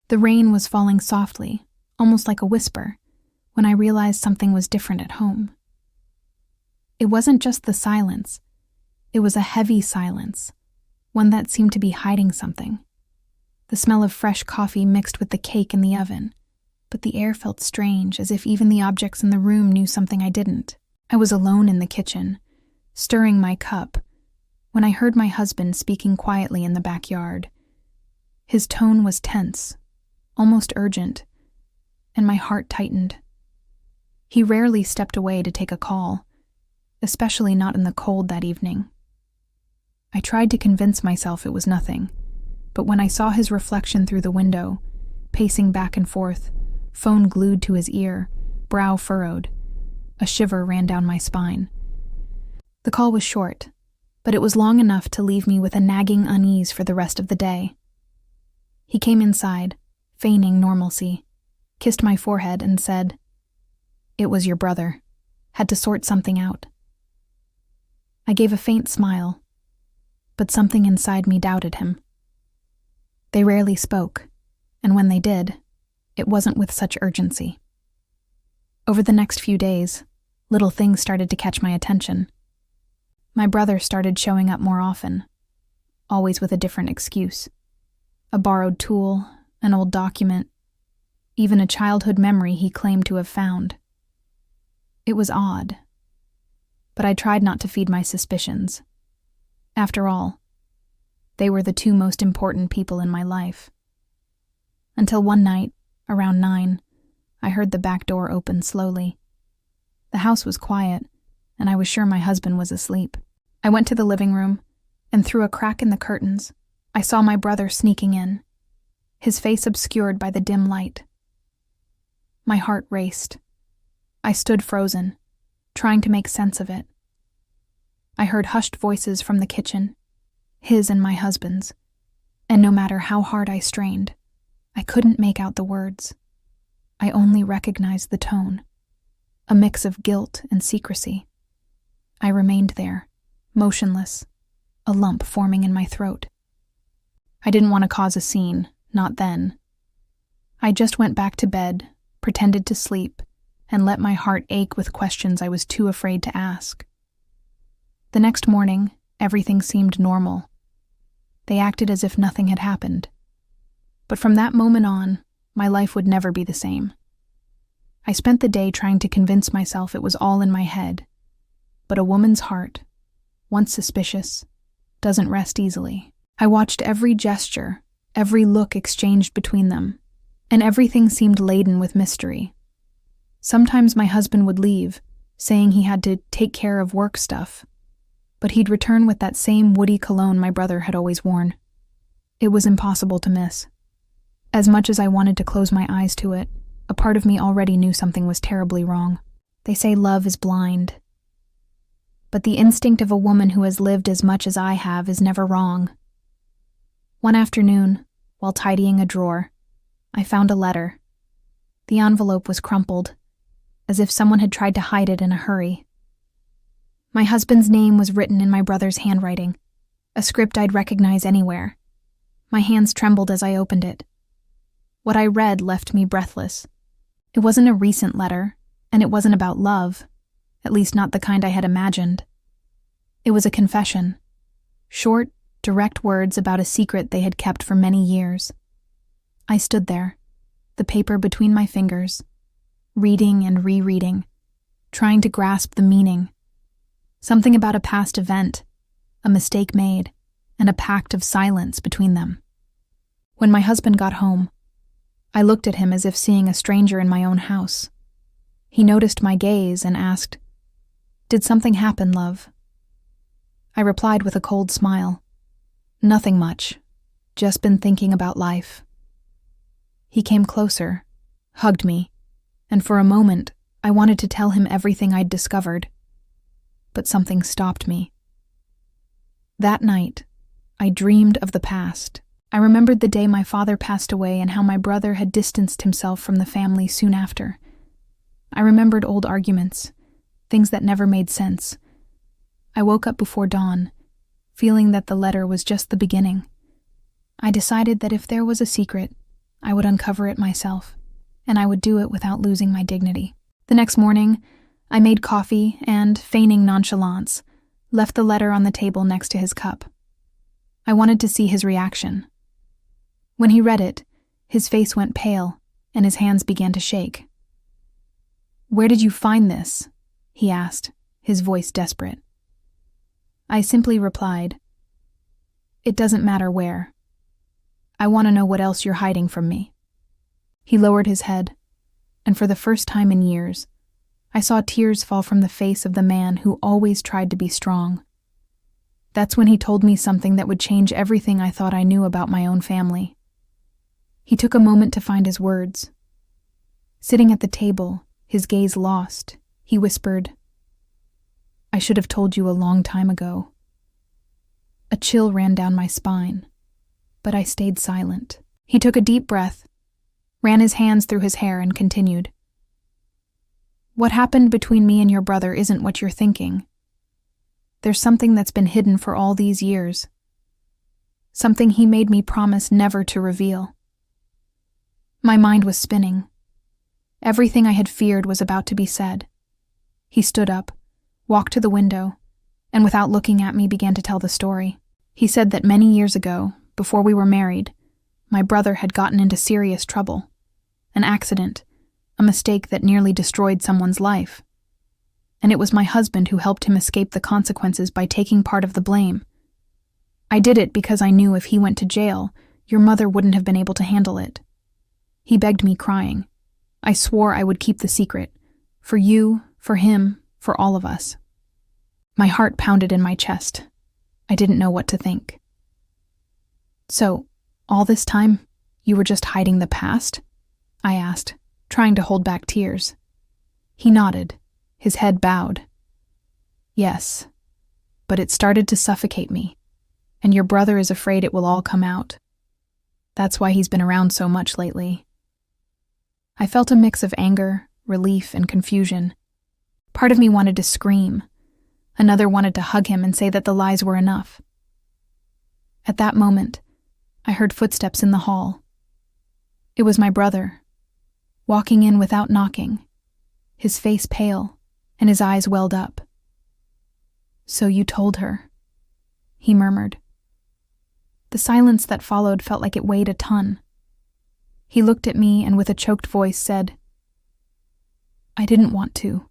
The rain was falling softly, almost like a whisper, when I realized something was different at home. It wasn't just the silence. It was a heavy silence, one that seemed to be hiding something. The smell of fresh coffee mixed with the cake in the oven, but the air felt strange, as if even the objects in the room knew something I didn't. I was alone in the kitchen, stirring my cup, when I heard my husband speaking quietly in the backyard. His tone was tense, almost urgent, and my heart tightened. He rarely stepped away to take a call, especially not in the cold that evening. I tried to convince myself it was nothing, but when I saw his reflection through the window, pacing back and forth, phone glued to his ear, brow furrowed, a shiver ran down my spine. The call was short, but it was long enough to leave me with a nagging unease for the rest of the day. He came inside, feigning normalcy, kissed my forehead and said, "It was your brother. Had to sort something out." I gave a faint smile, but something inside me doubted him. They rarely spoke, and when they did, it wasn't with such urgency. Over the next few days, little things started to catch my attention. My brother started showing up more often, always with a different excuse. A borrowed tool, an old document, even a childhood memory he claimed to have found. It was odd, but I tried not to feed my suspicions. After all, they were the two most important people in my life. Until one night, around 9, I heard the back door open slowly. The house was quiet, and I was sure my husband was asleep. I went to the living room, and through a crack in the curtains, I saw my brother sneaking in, his face obscured by the dim light. My heart raced. I stood frozen, trying to make sense of it. I heard hushed voices from the kitchen, his and my husband's, and no matter how hard I strained, I couldn't make out the words. I only recognized the tone, a mix of guilt and secrecy. I remained there, motionless, a lump forming in my throat. I didn't want to cause a scene, not then. I just went back to bed, pretended to sleep, and let my heart ache with questions I was too afraid to ask. The next morning, everything seemed normal. They acted as if nothing had happened. But from that moment on, my life would never be the same. I spent the day trying to convince myself it was all in my head. But a woman's heart, once suspicious, doesn't rest easily. I watched every gesture, every look exchanged between them, and everything seemed laden with mystery. Sometimes my husband would leave, saying he had to take care of work stuff, but he'd return with that same woody cologne my brother had always worn. It was impossible to miss. As much as I wanted to close my eyes to it, a part of me already knew something was terribly wrong. They say love is blind. But the instinct of a woman who has lived as much as I have is never wrong. One afternoon, while tidying a drawer, I found a letter. The envelope was crumpled, as if someone had tried to hide it in a hurry. My husband's name was written in my brother's handwriting, a script I'd recognize anywhere. My hands trembled as I opened it. What I read left me breathless. It wasn't a recent letter, and it wasn't about love, at least not the kind I had imagined. It was a confession. Short, direct words about a secret they had kept for many years. I stood there, the paper between my fingers, reading and rereading, trying to grasp the meaning. Something about a past event, a mistake made, and a pact of silence between them. When my husband got home, I looked at him as if seeing a stranger in my own house. He noticed my gaze and asked, "Did something happen, love?" I replied with a cold smile. "Nothing much. Just been thinking about life." He came closer, hugged me, and for a moment, I wanted to tell him everything I'd discovered. But something stopped me. That night, I dreamed of the past. I remembered the day my father passed away and how my brother had distanced himself from the family soon after. I remembered old arguments, things that never made sense. I woke up before dawn, feeling that the letter was just the beginning. I decided that if there was a secret, I would uncover it myself, and I would do it without losing my dignity. The next morning, I made coffee and, feigning nonchalance, left the letter on the table next to his cup. I wanted to see his reaction. When he read it, his face went pale, and his hands began to shake. "Where did you find this?" he asked, his voice desperate. I simply replied, "It doesn't matter where. I want to know what else you're hiding from me." He lowered his head, and for the first time in years, I saw tears fall from the face of the man who always tried to be strong. That's when he told me something that would change everything I thought I knew about my own family. He took a moment to find his words. Sitting at the table, his gaze lost, he whispered, "I should have told you a long time ago." A chill ran down my spine, but I stayed silent. He took a deep breath, ran his hands through his hair, and continued, "What happened between me and your brother isn't what you're thinking. There's something that's been hidden for all these years. Something he made me promise never to reveal." My mind was spinning. Everything I had feared was about to be said. He stood up, walked to the window, and without looking at me began to tell the story. He said that many years ago, before we were married, my brother had gotten into serious trouble. An accident, a mistake that nearly destroyed someone's life. And it was my husband who helped him escape the consequences by taking part of the blame. I did it because I knew if he went to jail, your mother wouldn't have been able to handle it. He begged me, crying. I swore I would keep the secret. For you, for him, for all of us. My heart pounded in my chest. I didn't know what to think. "So, all this time, you were just hiding the past?" I asked, trying to hold back tears. He nodded, his head bowed. "Yes, but it started to suffocate me, and your brother is afraid it will all come out. That's why he's been around so much lately." I felt a mix of anger, relief, and confusion. Part of me wanted to scream. Another wanted to hug him and say that the lies were enough. At that moment, I heard footsteps in the hall. It was my brother, walking in without knocking, his face pale, and his eyes welled up. "So you told her," he murmured. The silence that followed felt like it weighed a ton. He looked at me and with a choked voice said, "I didn't want to.